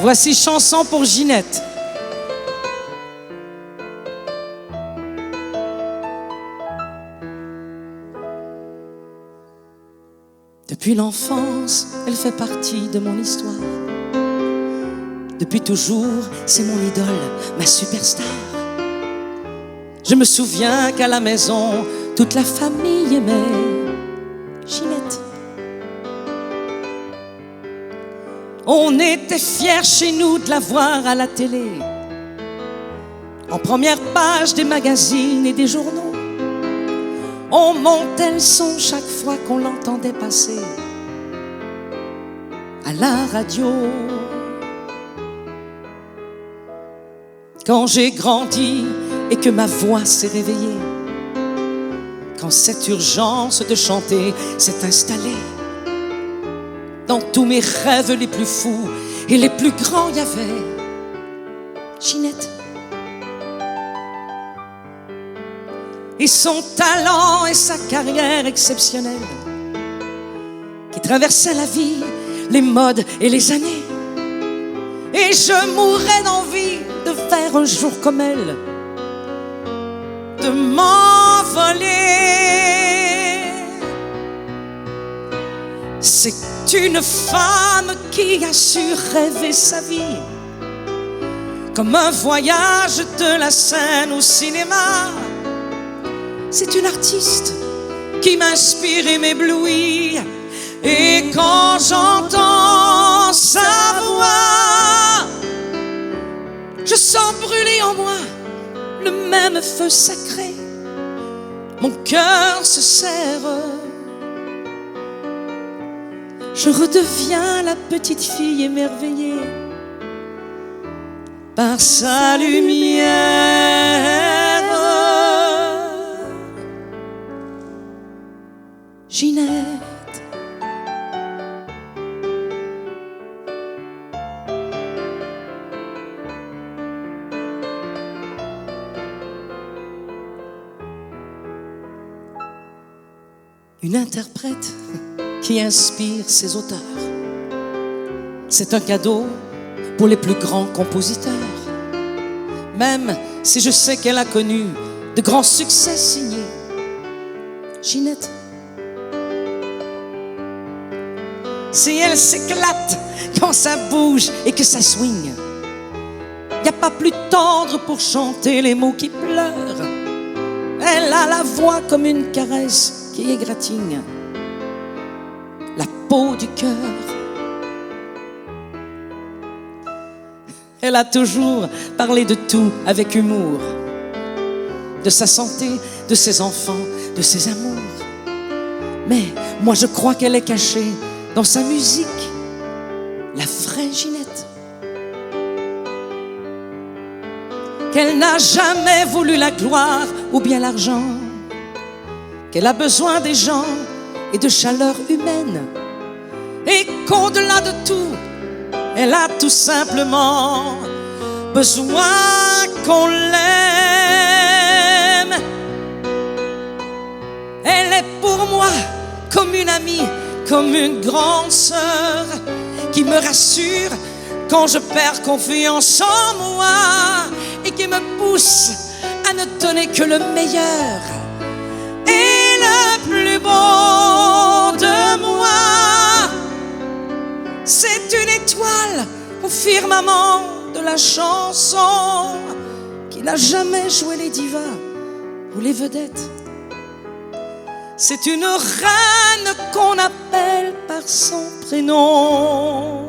Voici chanson pour Ginette. Depuis l'enfance, elle fait partie de mon histoire. Depuis toujours, c'est mon idole, ma superstar. Je me souviens qu'à la maison, toute la famille aimait Ginette. On était fiers chez nous de la voir à la télé, en première page des magazines et des journaux. On montait le son chaque fois qu'on l'entendait passer à la radio. Quand j'ai grandi et que ma voix s'est réveillée, quand cette urgence de chanter s'est installée, dans tous mes rêves les plus fous et les plus grands, il y avait Ginette. Et son talent et sa carrière exceptionnelle qui traversait la vie, les modes et les années. Et je mourrais d'envie de faire un jour comme elle, de m'envoler. C'est une femme qui a su rêver sa vie, comme un voyage de la scène au cinéma. C'est une artiste qui m'inspire et m'éblouit. Et quand j'entends sa voix, je sens brûler en moi le même feu sacré. Mon cœur se serre. Je redeviens la petite fille émerveillée par sa lumière. Ginette. Une interprète qui inspire ses auteurs. C'est un cadeau pour les plus grands compositeurs. Même si je sais qu'elle a connu de grands succès signés. Ginette. Si elle s'éclate quand ça bouge et que ça swing, y a pas plus tendre pour chanter les mots qui pleurent. Elle a la voix comme une caresse qui égratigne la peau du cœur. Elle a toujours parlé de tout avec humour, de sa santé, de ses enfants, de ses amours. Mais moi je crois qu'elle est cachée dans sa musique, la vraie Ginette. Qu'elle n'a jamais voulu la gloire ou bien l'argent, qu'elle a besoin des gens et de chaleur humaine, et qu'au-delà de tout, elle a tout simplement besoin qu'on l'aime. Elle est pour moi comme une amie, comme une grande sœur qui me rassure quand je perds confiance en moi et qui me pousse à ne donner que le meilleur et le plus beau de moi. C'est une étoile au firmament de la chanson qui n'a jamais joué les divas ou les vedettes. C'est une reine qu'on appelle par son prénom.